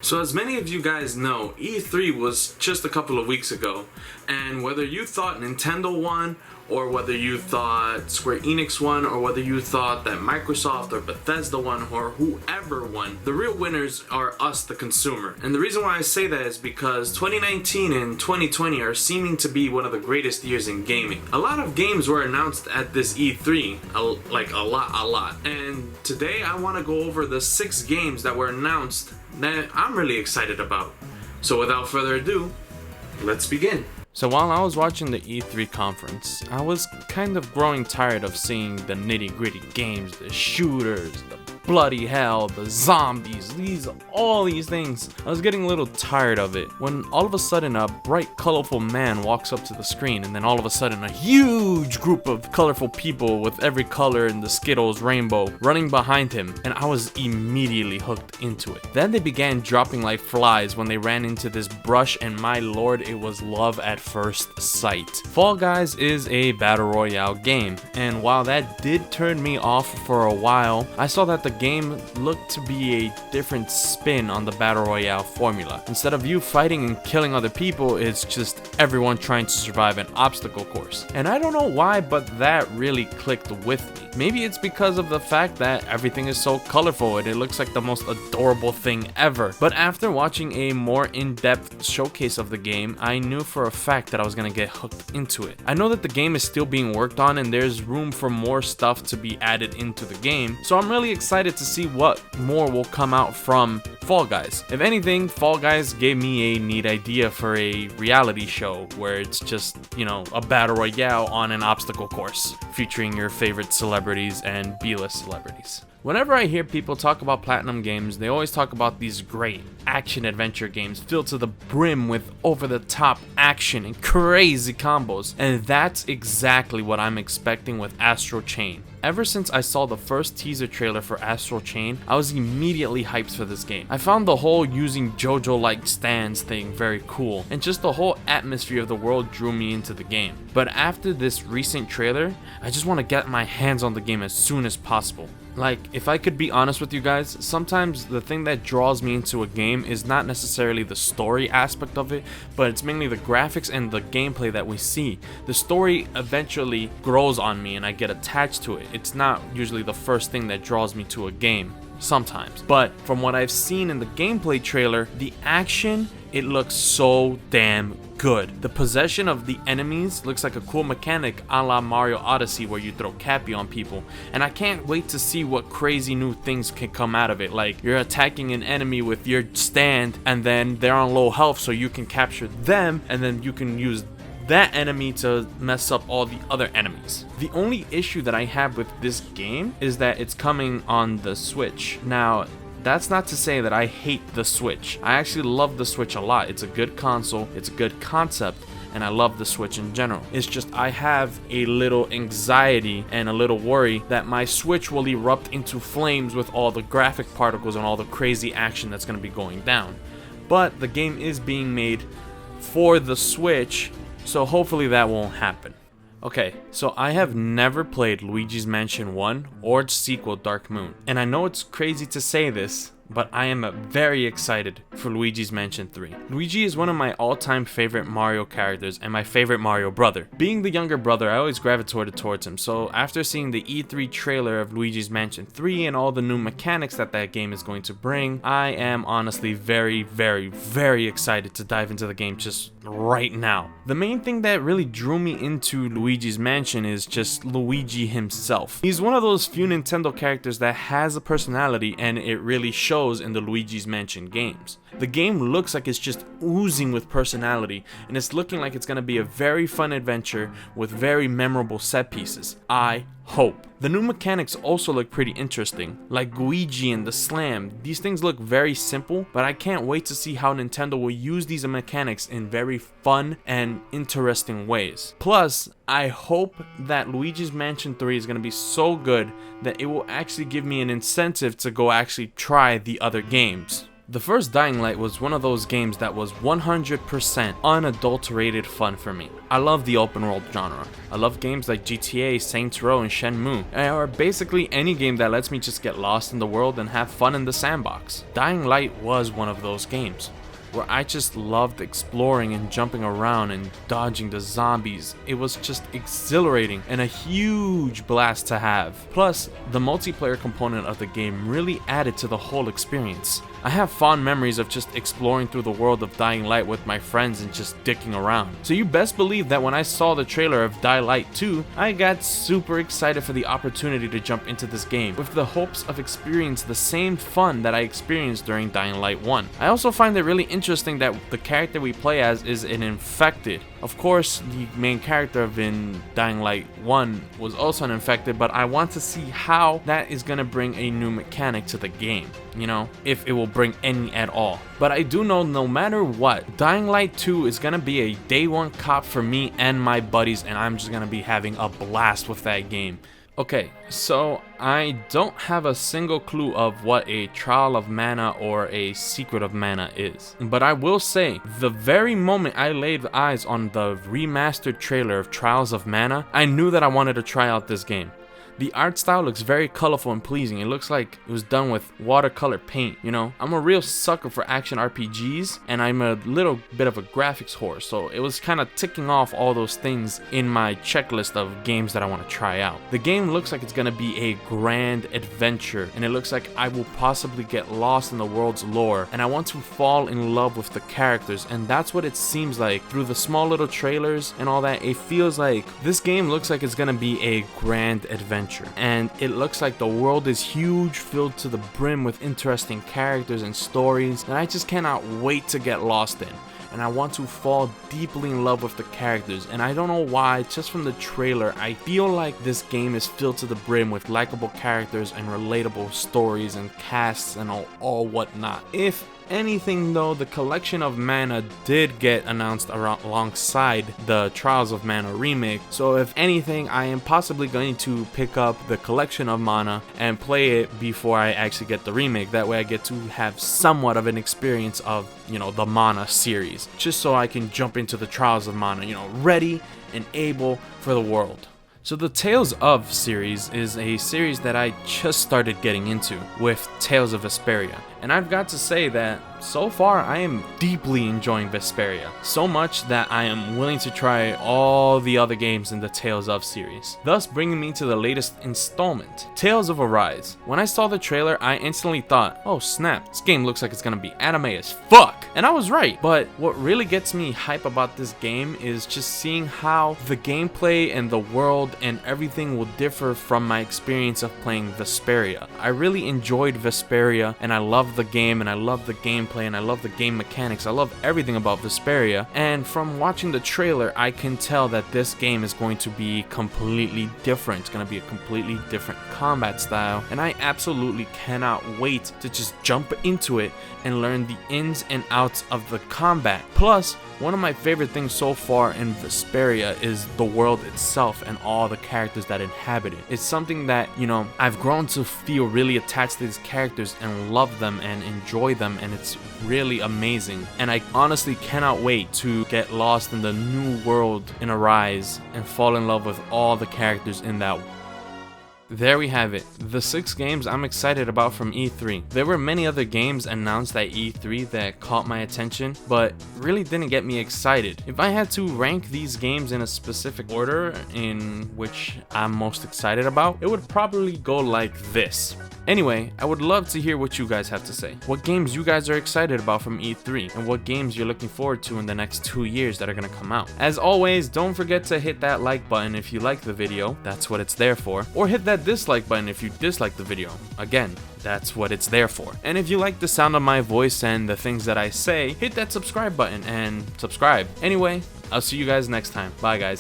So as many of you guys know, E3 was just a couple of weeks ago, and whether you thought Nintendo won, or whether you thought Square Enix won, or whether you thought that Microsoft or Bethesda won, or whoever won, the real winners are us, the consumer. And the reason why I say that is because 2019 and 2020 are seeming to be one of the greatest years in gaming. A lot of games were announced at this E3, a lot. And today I want to go over the 6 games that were announced that I'm really excited about. So without further ado, let's begin. So while I was watching the E3 conference, I was kind of growing tired of seeing the nitty-gritty games, the shooters, the bloody hell, the zombies, all these things. I was getting a little tired of it when all of a sudden a bright, colorful man walks up to the screen, and then all of a sudden a huge group of colorful people with every color in the Skittles rainbow running behind him, and I was immediately hooked into it. Then they began dropping like flies when they ran into this brush, and my lord, it was love at first sight. Fall Guys is a battle royale game, and while that did turn me off for a while, I saw that the game looked to be a different spin on the battle royale formula. Instead of you fighting and killing other people, it's just everyone trying to survive an obstacle course. And I don't know why, but that really clicked with me. Maybe it's because of the fact that everything is so colorful and it looks like the most adorable thing ever. But after watching a more in-depth showcase of the game, I knew for a fact that I was gonna get hooked into it. I know that the game is still being worked on and there's room for more stuff to be added into the game, so I'm really excited to see what more will come out from Fall Guys. If anything, Fall Guys gave me a neat idea for a reality show where it's just, a battle royale on an obstacle course featuring your favorite celebrities and B-list celebrities. Whenever I hear people talk about Platinum Games, they always talk about these great action-adventure games filled to the brim with over-the-top action and crazy combos, and that's exactly what I'm expecting with Astral Chain. Ever since I saw the first teaser trailer for Astral Chain, I was immediately hyped for this game. I found the whole using JoJo-like stands thing very cool, and just the whole atmosphere of the world drew me into the game. But after this recent trailer, I just want to get my hands on the game as soon as possible. Like, if I could be honest with you guys, sometimes the thing that draws me into a game is not necessarily the story aspect of it, but it's mainly the graphics and the gameplay that we see. The story eventually grows on me and I get attached to it. It's not usually the first thing that draws me to a game, sometimes. But from what I've seen in the gameplay trailer, the action, it looks so damn good. The possession of the enemies looks like a cool mechanic a la Mario Odyssey where you throw Cappy on people, and I can't wait to see what crazy new things can come out of it. Like, you're attacking an enemy with your stand and then they're on low health, so you can capture them and then you can use that enemy to mess up all the other enemies. The only issue that I have with this game is that it's coming on the Switch. Now, that's not to say that I hate the Switch. I actually love the Switch a lot. It's a good console, it's a good concept, and I love the Switch in general. It's just I have a little anxiety and a little worry that my Switch will erupt into flames with all the graphic particles and all the crazy action that's going to be going down. But the game is being made for the Switch, so hopefully that won't happen. Okay, so I have never played Luigi's Mansion 1 or its sequel Dark Moon, and I know it's crazy to say this, but I am very excited for Luigi's Mansion 3. Luigi is one of my all-time favorite Mario characters and my favorite Mario brother. Being the younger brother, I always gravitated towards him, so after seeing the E3 trailer of Luigi's Mansion 3 and all the new mechanics that game is going to bring, I am honestly very, very, very excited to dive into the game just right now. The main thing that really drew me into Luigi's Mansion is just Luigi himself. He's one of those few Nintendo characters that has a personality, and it really shows in the Luigi's Mansion games. The game looks like it's just oozing with personality, and it's looking like it's going to be a very fun adventure with very memorable set pieces. I hope. The new mechanics also look pretty interesting, like Luigi and the Slam. These things look very simple, but I can't wait to see how Nintendo will use these mechanics in very fun and interesting ways. Plus, I hope that Luigi's Mansion 3 is going to be so good that it will actually give me an incentive to go actually try the other games. The first Dying Light was one of those games that was 100% unadulterated fun for me. I love the open world genre. I love games like GTA, Saints Row, and Shenmue, or basically any game that lets me just get lost in the world and have fun in the sandbox. Dying Light was one of those games, where I just loved exploring and jumping around and dodging the zombies. It was just exhilarating and a huge blast to have. Plus, the multiplayer component of the game really added to the whole experience. I have fond memories of just exploring through the world of Dying Light with my friends and just dicking around. So you best believe that when I saw the trailer of Dying Light 2, I got super excited for the opportunity to jump into this game with the hopes of experiencing the same fun that I experienced during Dying Light 1. I also find it really interesting that the character we play as is an infected. Of course, the main character of in Dying Light 1 was also an infected, but I want to see how that is going to bring a new mechanic to the game, you know, if it will bring any at all. But I do know no matter what, Dying Light 2 is going to be a day one cop for me and my buddies, and I'm just going to be having a blast with that game. Okay, so I don't have a single clue of what a Trial of Mana or a Secret of Mana is. But I will say, the very moment I laid eyes on the remastered trailer of Trials of Mana, I knew that I wanted to try out this game. The art style looks very colorful and pleasing. It looks like it was done with watercolor paint, you know? I'm a real sucker for action RPGs, and I'm a little bit of a graphics whore, so it was kind of ticking off all those things in my checklist of games that I want to try out. The game looks like it's going to be a grand adventure, and it looks like I will possibly get lost in the world's lore, and I want to fall in love with the characters, and that's what it seems like. Through the small little trailers and all that, it feels like this game looks like it's going to be a grand adventure. And it looks like the world is huge, filled to the brim with interesting characters and stories that I just cannot wait to get lost in. And I want to fall deeply in love with the characters, and I don't know why, just from the trailer, I feel like this game is filled to the brim with likable characters and relatable stories and casts and all whatnot. If anything though, the Collection of Mana did get announced alongside the Trials of Mana remake, so if anything, I am possibly going to pick up the Collection of Mana and play it before I actually get the remake. That way I get to have somewhat of an experience of, you know, the Mana series, just so I can jump into the Trials of Mana, you know, ready and able for the world. So the Tales of series is a series that I just started getting into with Tales of Vesperia. And I've got to say that so far I am deeply enjoying Vesperia, so much that I am willing to try all the other games in the Tales of series, thus bringing me to the latest installment, Tales of Arise. When I saw the trailer, I instantly thought, oh snap, this game looks like it's gonna be anime as fuck, and I was right. But what really gets me hype about this game is just seeing how the gameplay and the world and everything will differ from my experience of playing Vesperia. I really enjoyed Vesperia, and I love the game, and I love the gameplay, and I love the game mechanics. I love everything about Vesperia, and from watching the trailer, I can tell that this game is going to be completely different. It's going to be a completely different combat style, and I absolutely cannot wait to just jump into it and learn the ins and outs of the combat. Plus, one of my favorite things so far in Vesperia is the world itself and all the characters that inhabit it. It's something that, you know, I've grown to feel really attached to these characters and love them and enjoy them, and it's really amazing. And I honestly cannot wait to get lost in the new world in Arise and fall in love with all the characters in that world. There we have it, the 6 games I'm excited about from E3. There were many other games announced at E3 that caught my attention, but really didn't get me excited. If I had to rank these games in a specific order in which I'm most excited about, it would probably go like this. Anyway, I would love to hear what you guys have to say. What games you guys are excited about from E3, and what games you're looking forward to in the next 2 years that are gonna come out. As always, don't forget to hit that like button if you like the video, that's what it's there for, or hit that dislike button if you dislike the video. Again, that's what it's there for. And if you like the sound of my voice and the things that I say, hit that subscribe button and subscribe. Anyway, I'll see you guys next time. Bye guys.